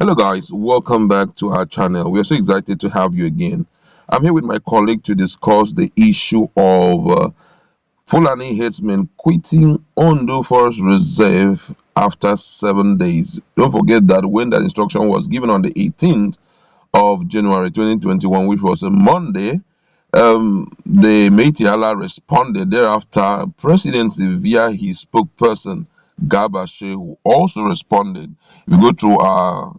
Hello guys, welcome back to our channel. We are so excited to have you again. I'm here with my colleague to discuss the issue of Fulani herdsmen quitting Ondo Forest Reserve after 7 days. Don't forget that when that instruction was given on the 18th of January 2021, which was a Monday, the Meitiala responded thereafter. Presidency via his spokesperson Garba Shehu also responded. If you go through our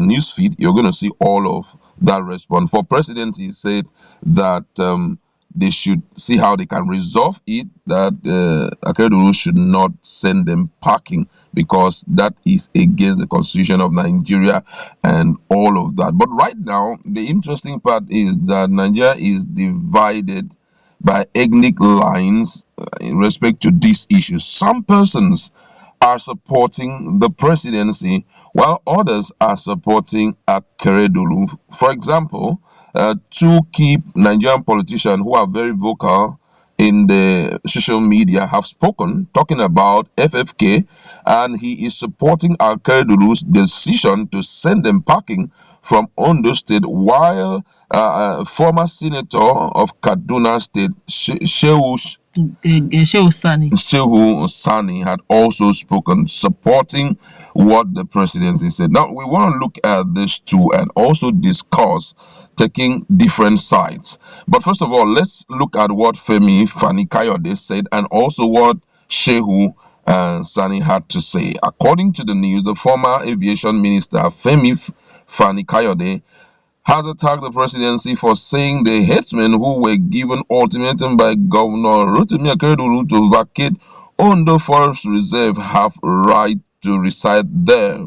news feed, you're going to see all of that response. For president, he said that they should see how they can resolve it, that Akeredolu should not send them packing because that is against the constitution of Nigeria and all of that. But right now, the interesting part is that Nigeria is divided by ethnic lines in respect to these issues. Some persons are supporting the presidency, while others are supporting Akeredolu. For example, two key Nigerian politicians who are very vocal in the social media have spoken, talking about FFK, and he is supporting Akeredolu's decision to send them packing from Ondo State, while former senator of Kaduna State, Shehu Sani, had also spoken, supporting what the presidency said. Now, we want to look at this too and also discuss taking different sides. But first of all, let's look at what Femi Fani Kayode said and also what Shehu Sani had to say. According to the news, the former aviation minister Femi Fani Kayode has attacked the presidency for saying the herdsmen who were given ultimatum by Governor Rotimi Akeredolu to vacate Ondo Forest Reserve have right to reside there.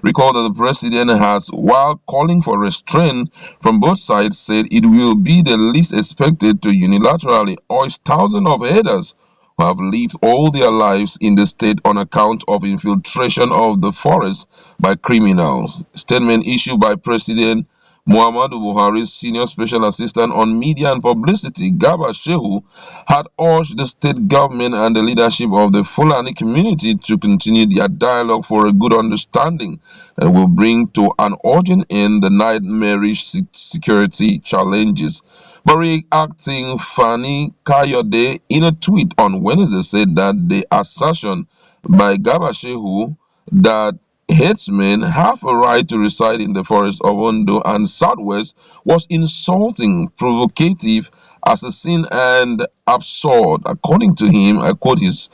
Recall that the president has, while calling for restraint from both sides, said it will be the least expected to unilaterally hoist thousands of herders who have lived all their lives in the state on account of infiltration of the forest by criminals. Statement issued by President Muhammadu Buhari's senior special assistant on media and publicity, Garba Shehu, had urged the state government and the leadership of the Fulani community to continue their dialogue for a good understanding that will bring to an urgent end the nightmarish security challenges. But reacting, Fani Kayode in a tweet on Wednesday said that the assertion by Garba Shehu that herdsmen have a right to reside in the forest of Ondo and Southwest was insulting, provocative, assassin, and absurd. According to him, I quote his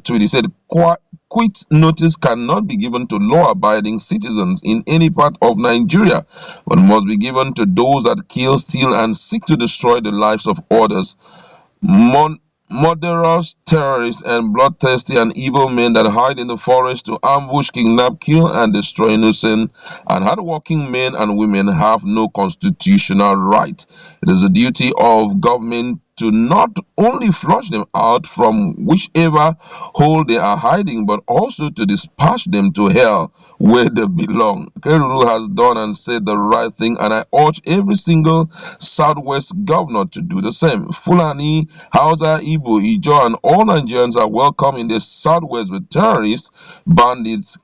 tweet, he said, "Quit notice cannot be given to law-abiding citizens in any part of Nigeria, but must be given to those that kill, steal, and seek to destroy the lives of others. Murderers, terrorists, and bloodthirsty and evil men that hide in the forest to ambush, kidnap, kill, and destroy innocent and hardworking men and women have no constitutional right. It is the duty of government to not only flush them out from whichever hole they are hiding, but also to dispatch them to hell where they belong. Akeredolu has done and said the right thing, and I urge every single Southwest governor to do the same. Fulani, Hausa, Igbo, Ijaw, and all Nigerians are welcome in the Southwest, with terrorists, bandits,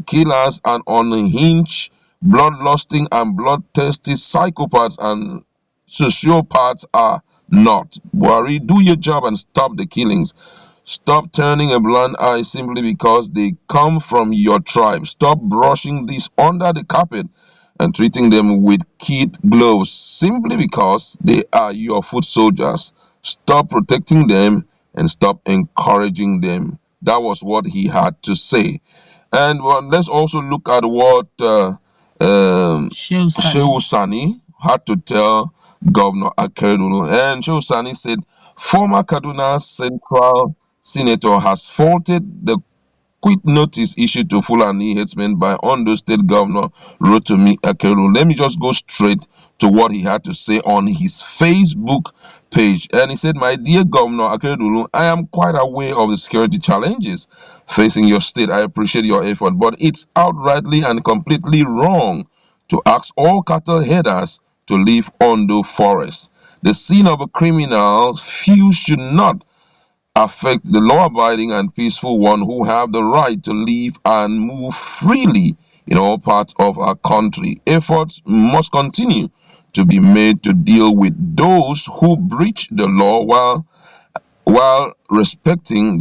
killers, and unhinged, bloodlusting, and bloodthirsty psychopaths and sociopaths are not. Buhari, do your job and stop the killings. Stop turning a blind eye simply because they come from your tribe. Stop brushing this under the carpet and treating them with kid gloves simply because they are your foot soldiers. Stop protecting them and stop encouraging them." That was what he had to say. And let's also look at what Shehu Sani had to tell Governor Akeredolu. And Shehu Sani said, former Kaduna Central Senator has faulted the quit notice issued to Fulani herdsmen by Ondo State Governor Rotimi Akeredolu. Let me just go straight to what he had to say on his Facebook page. And he said, "My dear Governor Akeredolu, I am quite aware of the security challenges facing your state. I appreciate your effort, but it's outrightly and completely wrong to ask all cattle headers to leave Ondo Forest. The scene of a criminal few should not affect the law-abiding and peaceful one who have the right to live and move freely in all parts of our country. Efforts must continue to be made to deal with those who breach the law while respecting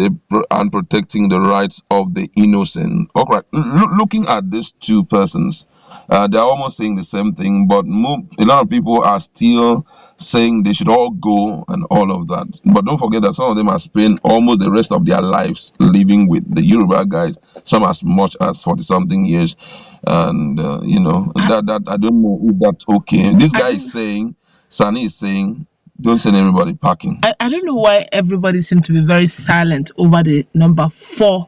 and protecting the rights of the innocent. Okay, looking at these two persons, they're almost saying the same thing, but a lot of people are still saying they should all go and all of that. But don't forget that some of them have spent almost the rest of their lives living with the Yoruba guys, some as much as 40-something years. And, that I don't know if that's okay. This guy is saying, Sani is saying, don't send everybody packing. I don't know why everybody seems to be very silent over the number 4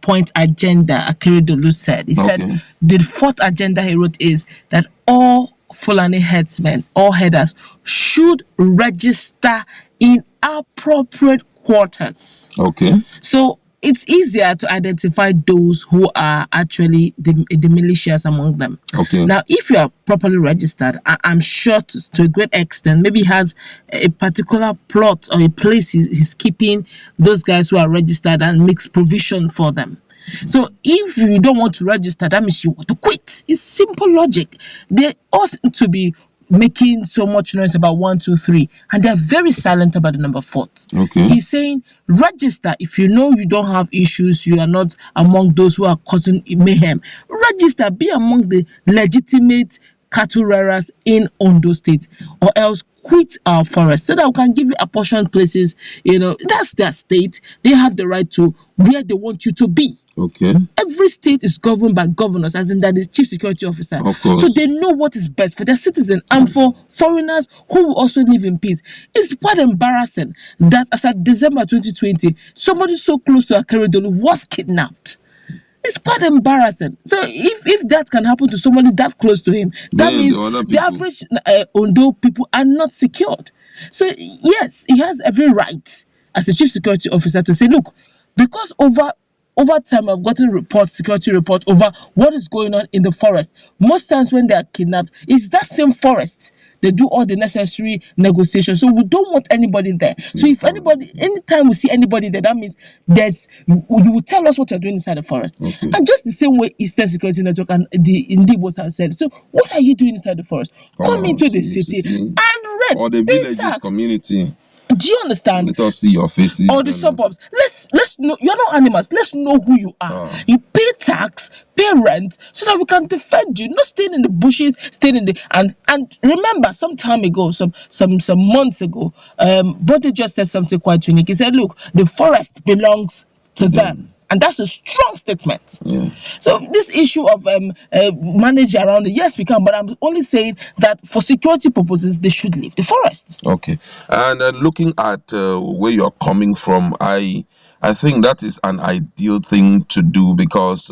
point agenda Akeredolu said. He said the 4th agenda he wrote is that all Fulani herdsmen, all headers, should register in appropriate quarters. Okay. So it's easier to identify those who are actually the militias among them. Okay. Now, if you are properly registered, I'm sure to a great extent, maybe he has a particular plot or a place he's keeping those guys who are registered and makes provision for them. So if you don't want to register, that means you want to quit. It's simple logic. They ought to be making so much noise about 1, 2, 3, and they're very silent about the number 4. Okay. He's saying register if you know you don't have issues, you are not among those who are causing mayhem. Register, be among the legitimate cattle rearers in Ondo State, or else quit our forest so that we can give you apportioned places. That's their state. They have the right to where they want you to be. Okay. Every state is governed by governors, as in that is chief security officer. Of course. So they know what is best for their citizens and for foreigners who will also live in peace. It's quite embarrassing that as at December 2020, somebody so close to Akeredolu was kidnapped. It's quite embarrassing. So if that can happen to somebody that close to him, that means the average Ondo people are not secured. So yes, he has every right as a chief security officer to say, look, because over time I've gotten security reports over what is going on in the forest. Most times when they are kidnapped, it's that same forest. They do all the necessary negotiations. So we don't want anybody there. So if anytime we see anybody there, that means you will tell us what you're doing inside the forest. Okay. And just the same way Eastern Security Network and the Indigbos have said. So what are you doing inside the forest? Come into the city and rent. Or the villages community. Do you understand? Let us see your faces. Or the suburbs. Let's know. You're not animals. Let's know who you are. You pay tax, pay rent, so that we can defend you. Not staying in the bushes, staying in the and remember, some time ago, some months ago, Bode just said something quite unique. He said, "Look, the forest belongs to them." And that's a strong statement. Yeah. So this issue of managing around it, yes, we can, but I'm only saying that for security purposes, they should leave the forest. Okay. And looking at where you're coming from, I think that is an ideal thing to do because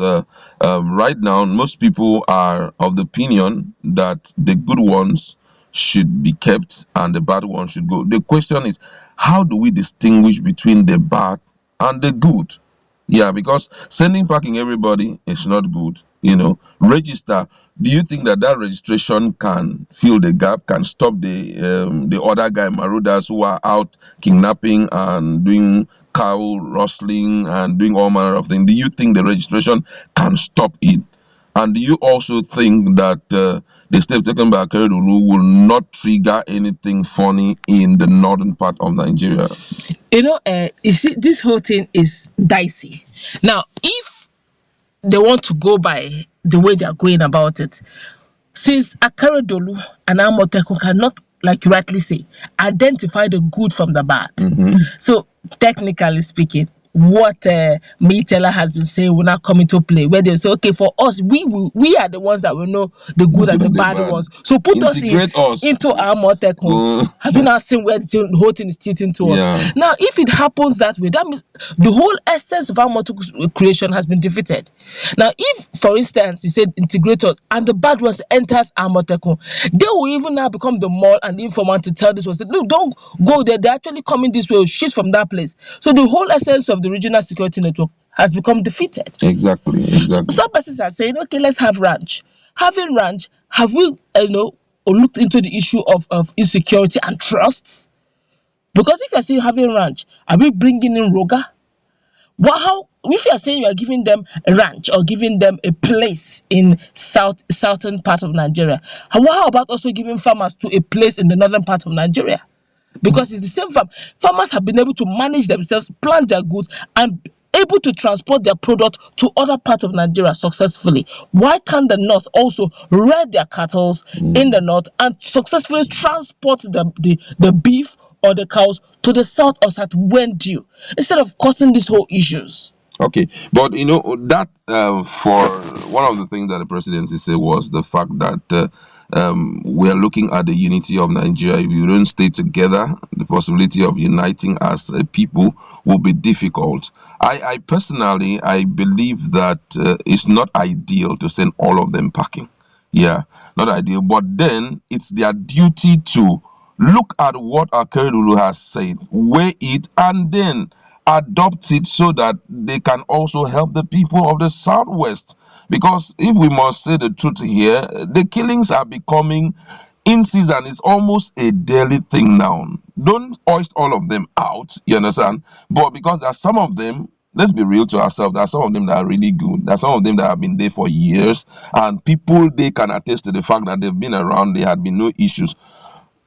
right now, most people are of the opinion that the good ones should be kept and the bad ones should go. The question is, how do we distinguish between the bad and the good? Yeah, because sending packing everybody is not good. Register. Do you think that registration can fill the gap, can stop the other guy marauders who are out kidnapping and doing cow rustling and doing all manner of things? Do you think the registration can stop it? And do you also think that the step taken by Akeredolu will not trigger anything funny in the northern part of Nigeria? You see, this whole thing is dicey. Now, if they want to go by the way they are going about it, since Akeredolu and Amotekun cannot, like you rightly say, identify the good from the bad. So, technically speaking, what Maytela has been saying will not come into play, where they say, okay, for us, we are the ones that will know the good and the bad ones. So put us into our Motekun. Have you not seen where the whole thing is teaching to us? Now, if it happens that way, that means the whole essence of our Motekun creation has been defeated. Now, if, for instance, you said integrators and the bad ones enters our Motekun, they will even now become the mall and the informant to tell this one, look, don't go there. They're actually coming this way, shift from that place. So the whole essence of the regional security network has become defeated. Exactly. Some persons are saying, okay, let's have ranch. Having ranch, have we looked into the issue of insecurity and trusts? Because if you're saying having ranch, are we bringing in Roga? Well, how if you are saying you are giving them a ranch or giving them a place in southern part of Nigeria, how about also giving farmers to a place in the northern part of Nigeria? Because it's the same farm. Farmers have been able to manage themselves, plant their goods, and able to transport their product to other parts of Nigeria successfully. Why can't the North also rear their cattle in the North and successfully transport the beef or the cows to the South or South when due, instead of causing these whole issues? Okay, but that for one of the things that the presidency said was the fact that we are looking at the unity of Nigeria. If you don't stay together, the possibility of uniting as a people will be difficult. I personally, I believe that it's not ideal to send all of them packing. Yeah, not ideal. But then it's their duty to look at what Akeredolu has said, weigh it, and then adopt it so that they can also help the people of the Southwest. Because if we must say the truth here, the killings are becoming in season. It's almost a daily thing now. Don't hoist all of them out, you understand? But because there are some of them, let's be real to ourselves, there are some of them that are really good. There are some of them that have been there for years, and people, they can attest to the fact that they've been around, there had been no issues.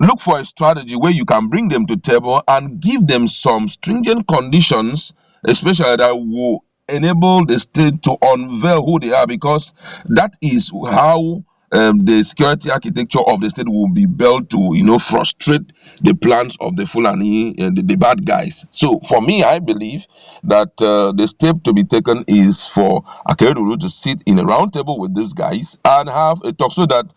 Look for a strategy where you can bring them to table and give them some stringent conditions, especially that will enable the state to unveil who they are, because that is how the security architecture of the state will be built to, frustrate the plans of the Fulani and the bad guys. So for me, I believe that the step to be taken is for Akeredolu to sit in a round table with these guys and have a talk, so that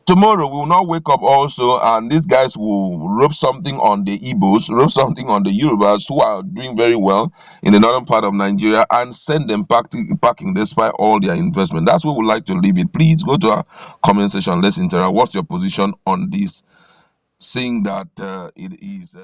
tomorrow we will not wake up also and these guys will rope something on the Igbos, rope something on the Yorubas who are doing very well in the northern part of Nigeria, and send them packing despite all their investment. That's where we would like to leave it. Please go to our comment section. Let's interact. What's your position on this? Seeing that it is